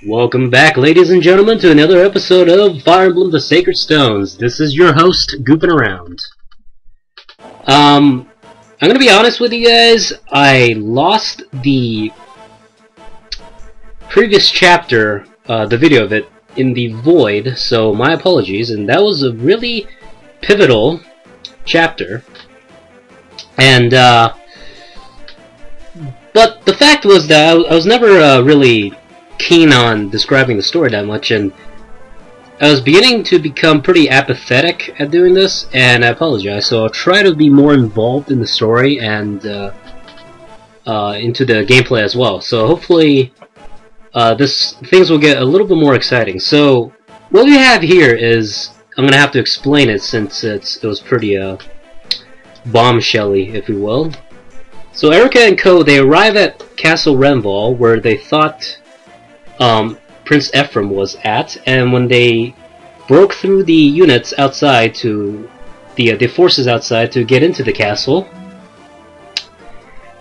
Welcome back, ladies and gentlemen, to another episode of Fire Emblem the Sacred Stones. This is your host, Gooping Around. I'm gonna be honest with you guys, I lost the previous chapter, the video of it, in the void, so my apologies, and that was a really pivotal chapter. And, but the fact was that I was never really keen on describing the story that much, and I was beginning to become pretty apathetic at doing this, and I apologize. So I'll try to be more involved in the story and into the gameplay as well. So hopefully things will get a little bit more exciting. So what we have here is, I'm gonna have to explain it since it was pretty bombshelly, if you will. So Erica and co, they arrive at Castle Renval, where they thought Prince Ephraim was at, and when they broke through the units outside to the forces outside to get into the castle,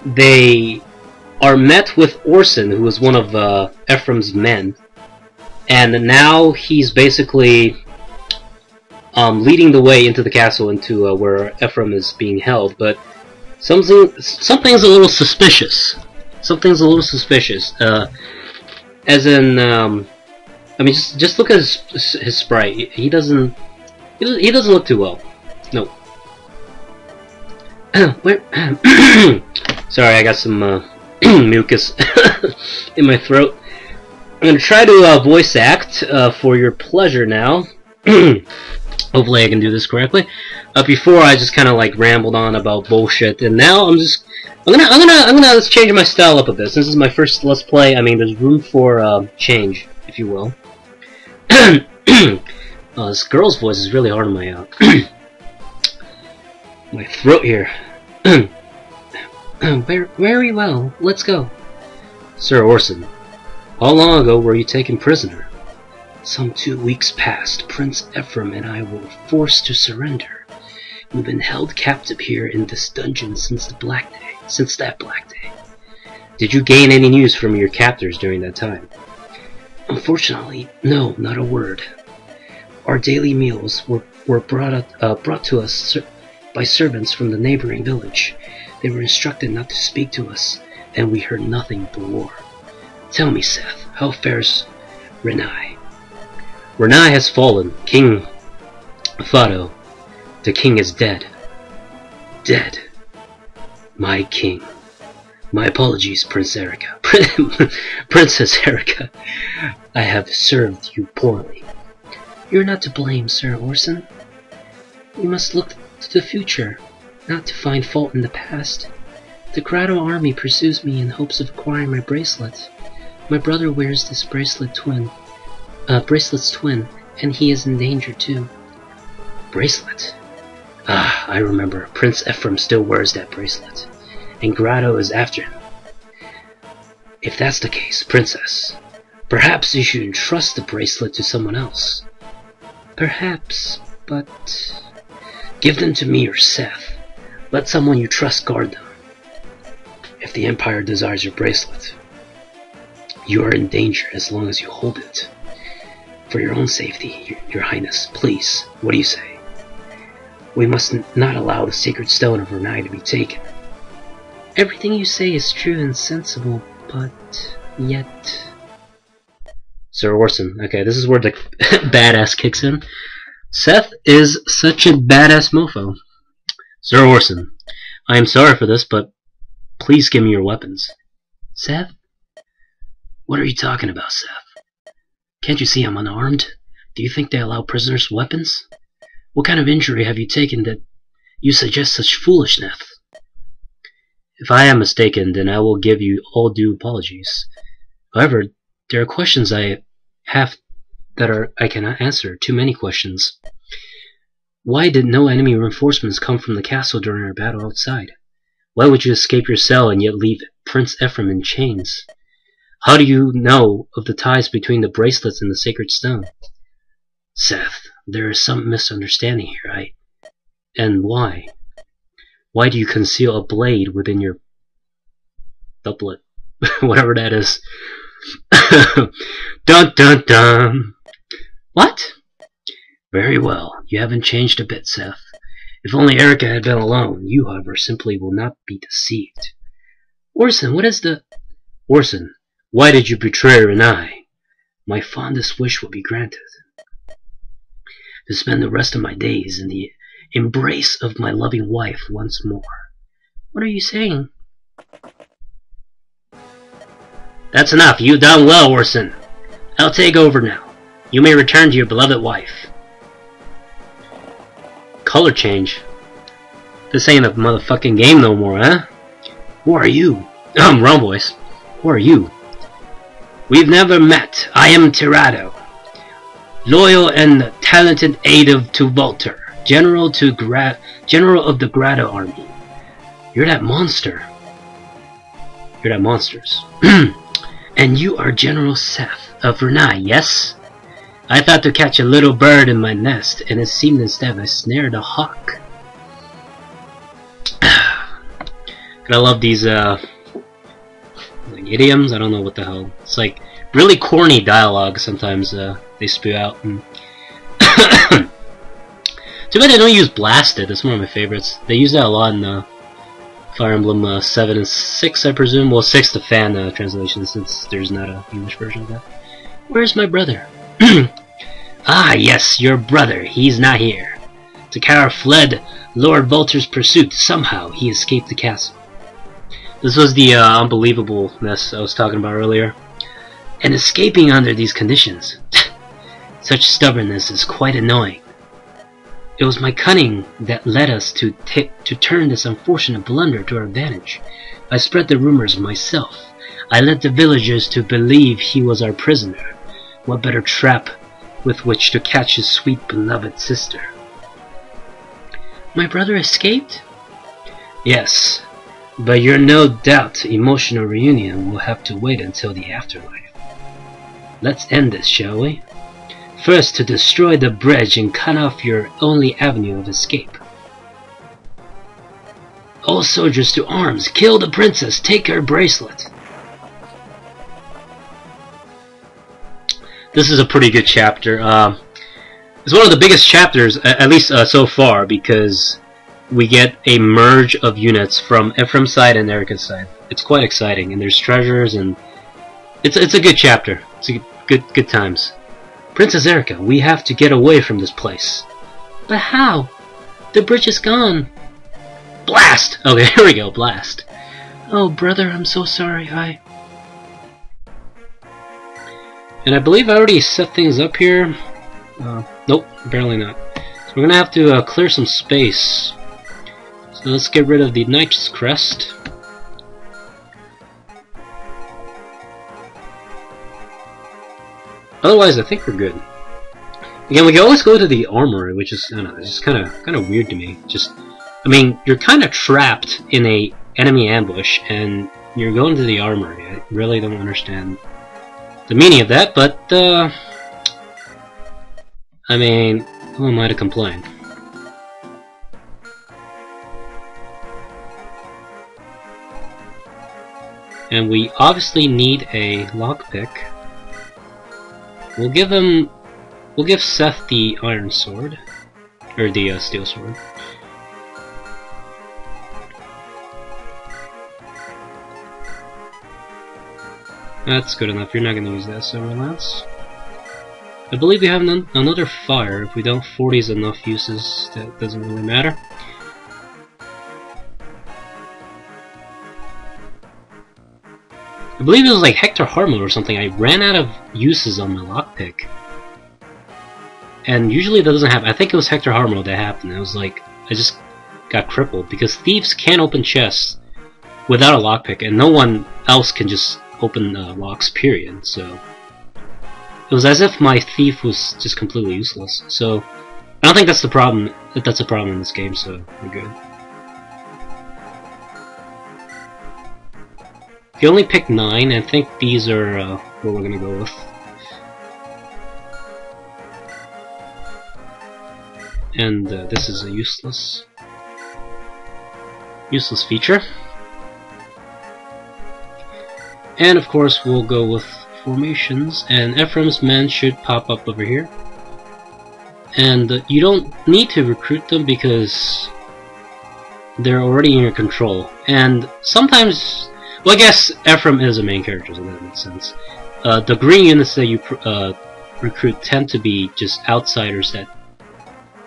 they are met with Orson, who was one of Ephraim's men, and now he's basically leading the way into the castle, into where Ephraim is being held. But something's a little suspicious. Something's a little suspicious. As in, I mean, just look at his sprite. He doesn't look too well. No. Where? Sorry, I got some mucus in my throat. I'm gonna try to voice act for your pleasure now. Hopefully, I can do this correctly. Before, I just kind of like rambled on about bullshit, and now I'm gonna change my style up a bit. Since this is my first Let's Play, I mean, there's room for change, if you will. Oh, this girl's voice is really hard on my my throat here. Very well. Let's go. Sir Orson, how long ago were you taken prisoner? Some 2 weeks past. Prince Ephraim and I were forced to surrender. We've been held captive here in this dungeon since that Black Day. Did you gain any news from your captors during that time? Unfortunately, no, not a word. Our daily meals were brought to us by servants from the neighboring village. They were instructed not to speak to us, and we heard nothing but war. Tell me, Seth, how fares Renai? Renai has fallen. King Fado. The king is dead. Dead. My king. My apologies, Princess Erica. I have served you poorly. You're not to blame, Sir Orson. You must look to the future, not to find fault in the past. The Grotto army pursues me in hopes of acquiring my bracelet. My brother wears this bracelet's twin, and he is in danger too. Bracelet? Ah, I remember. Prince Ephraim still wears that bracelet, and Grotto is after him. If that's the case, Princess, perhaps you should entrust the bracelet to someone else. Perhaps, but give them to me or Seth. Let someone you trust guard them. If the Empire desires your bracelet, you are in danger as long as you hold it. For your own safety, your Highness, please, what do you say? We must not allow the sacred stone of Renai to be taken. Everything you say is true and sensible, but yet... Sir Orson, okay, this is where the badass kicks in. Seth is such a badass mofo. Sir Orson, I am sorry for this, but please give me your weapons. Seth? What are you talking about, Seth? Can't you see I'm unarmed? Do you think they allow prisoners weapons? What kind of injury have you taken that you suggest such foolishness? If I am mistaken, then I will give you all due apologies. However, there are questions I have that I cannot answer. Too many questions. Why did no enemy reinforcements come from the castle during our battle outside? Why would you escape your cell and yet leave Prince Ephraim in chains? How do you know of the ties between the bracelets and the sacred stone? Seth, there is some misunderstanding here. And why? Why do you conceal a blade within your doublet? Whatever that is. Dun dun dun. What? Very well. You haven't changed a bit, Seth. If only Erica had been alone. You, however, simply will not be deceived. Orson, what is the... Orson, why did you betray Renai? My fondest wish will be granted. To spend the rest of my days in the embrace of my loving wife once more. What are you saying? That's enough. You've done well, Orson. I'll take over now. You may return to your beloved wife. Color change. This ain't a motherfucking game no more, huh? Who are you? Wrong voice. Who are you? We've never met. I am Tirado, loyal and talented aide to Volter, General of the Grado Army. You're that monster. You're that monsters. And you are General Seth of Renai, yes? I thought to catch a little bird in my nest, and it seemed instead I snared a hawk. I love these like idioms. I don't know what the hell. It's like really corny dialogue sometimes they spew out. And too bad they don't use blasted. That's one of my favorites. They use that a lot in Fire Emblem 7 and 6, I presume. Well, 6 the fan translation, since there's not an English version of that. Where's my brother? Ah, yes, your brother. He's not here. Takara fled Lord Volter's pursuit. Somehow he escaped the castle. This was the unbelievableness I was talking about earlier. And escaping under these conditions. Such stubbornness is quite annoying. It was my cunning that led us to turn this unfortunate blunder to our advantage. I spread the rumors myself. I led the villagers to believe he was our prisoner. What better trap with which to catch his sweet beloved sister? My brother escaped? Yes, but your no doubt emotional reunion will have to wait until the afterlife. Let's end this, shall we? First, to destroy the bridge and cut off your only avenue of escape. All soldiers to arms! Kill the princess! Take her bracelet! This is a pretty good chapter. It's one of the biggest chapters, at least so far, because we get a merge of units from Ephraim's side and Erica's side. It's quite exciting, and there's treasures, and it's a good chapter. It's a good times. Princess Erica, we have to get away from this place. But how? The bridge is gone. Blast! Okay, here we go, blast. Oh, brother, I'm so sorry. And I believe I already set things up here. Nope, apparently not. So we're gonna have to clear some space. So let's get rid of the Knight's Crest. Otherwise, I think we're good. Again, we can always go to the armory, which is, I don't know, it's just kind of weird to me. Just, I mean, you're kind of trapped in a enemy ambush, and you're going to the armory. I really don't understand the meaning of that, but I mean, who am I to complain? And we obviously need a lockpick. We'll give Seth the iron sword, or the steel sword. That's good enough. You're not going to use that, so Lance. I believe we have another fire. If we don't, 40 is enough uses. That doesn't really matter. I believe it was like Hector Harmon or something. I ran out of uses on my lockpick. And usually that doesn't happen. I think it was Hector Harmon that happened. It was like, I just got crippled. Because thieves can't open chests without a lockpick. And no one else can just open locks, period. So it was as if my thief was just completely useless. So I don't think that's the problem. That's a problem in this game, so we're good. You only pick 9, I think these are what we're gonna go with. And this is a useless feature. And of course we'll go with formations, and Ephraim's men should pop up over here. And you don't need to recruit them because they're already in your control. And sometimes, well, I guess Ephraim is a main character, so that makes sense. The green units that you recruit tend to be just outsiders that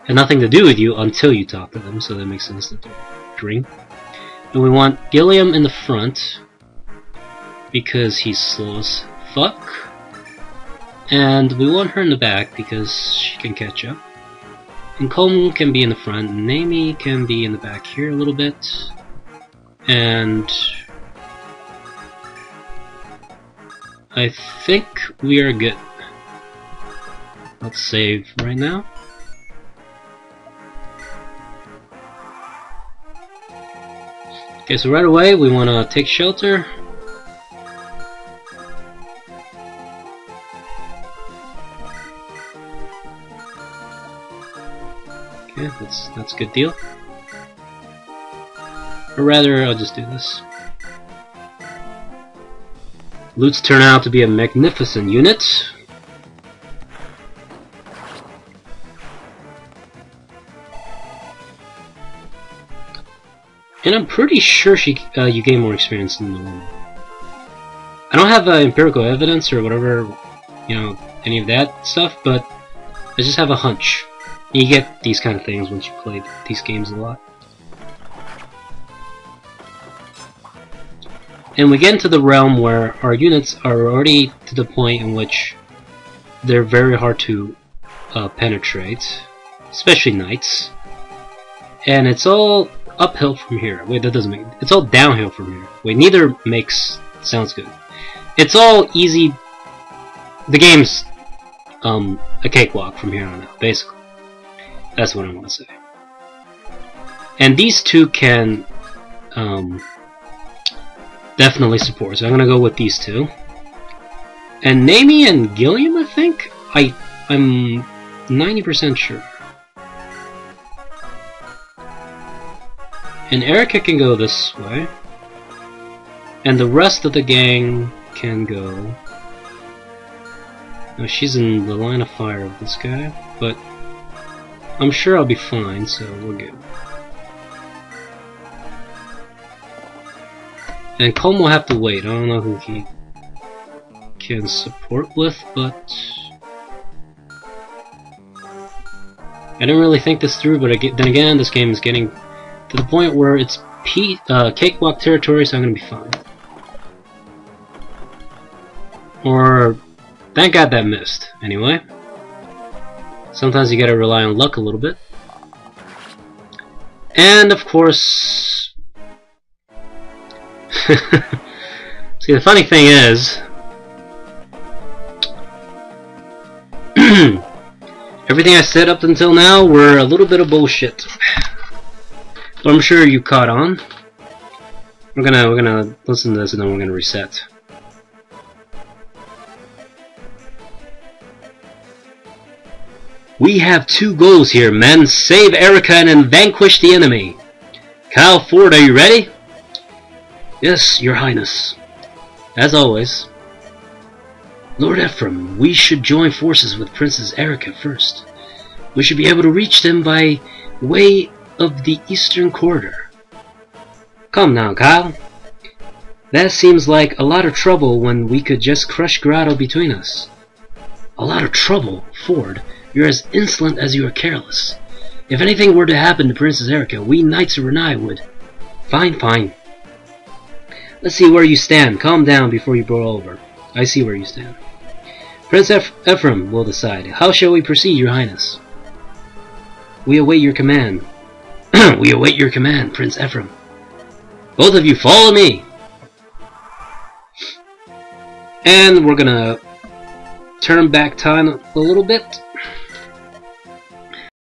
have nothing to do with you until you talk to them, so that makes sense that they're green. And we want Gilliam in the front because he's slow as fuck. And we want her in the back because she can catch up. And Colm can be in the front, and Naomi can be in the back here a little bit. And I think we are good. Let's save right now. Okay, so right away we want to take shelter. Okay, that's a good deal. Or rather, I'll just do this. Loots turn out to be a magnificent unit. And I'm pretty sure you gain more experience in the normal. I don't have empirical evidence or whatever, you know, any of that stuff, but I just have a hunch. You get these kind of things once you play these games a lot. And we get into the realm where our units are already to the point in which they're very hard to penetrate, especially knights. And it's all uphill from here. Wait, that doesn't make... It's all downhill from here. Wait, neither sounds good. It's all easy... The game's a cakewalk from here on out, basically. That's what I want to say. And these two can definitely support, so I'm gonna go with these two. And Naomi and Gilliam, I think? I'm 90% sure. And Erica can go this way. And the rest of the gang can go... Now she's in the line of fire of this guy, but I'm sure I'll be fine, so we're good. And Colm will have to wait. I don't know who he can support with, but... I didn't really think this through, but then again, this game is getting to the point where it's cakewalk territory, so I'm gonna be fine. Or... Thank God that missed, anyway. Sometimes you gotta rely on luck a little bit. And, of course... See, the funny thing is... everything I said up until now were a little bit of bullshit. But I'm sure you caught on. We're gonna listen to this and then we're gonna reset. We have two goals here, men. Save Erica and vanquish the enemy. Kyle Ford, are you ready? Yes, Your Highness. As always. Lord Ephraim, we should join forces with Princess Erica first. We should be able to reach them by way of the Eastern Corridor. Come now, Kyle. That seems like a lot of trouble when we could just crush Grotto between us. A lot of trouble, Ford. You're as insolent as you are careless. If anything were to happen to Princess Erica, we Knights of Renai would... Fine, fine. Let's see where you stand. Calm down before you blow over. I see where you stand. Prince Ephraim will decide. How shall we proceed, Your Highness? We await your command. We await your command, Prince Ephraim. Both of you follow me! And we're gonna turn back time a little bit.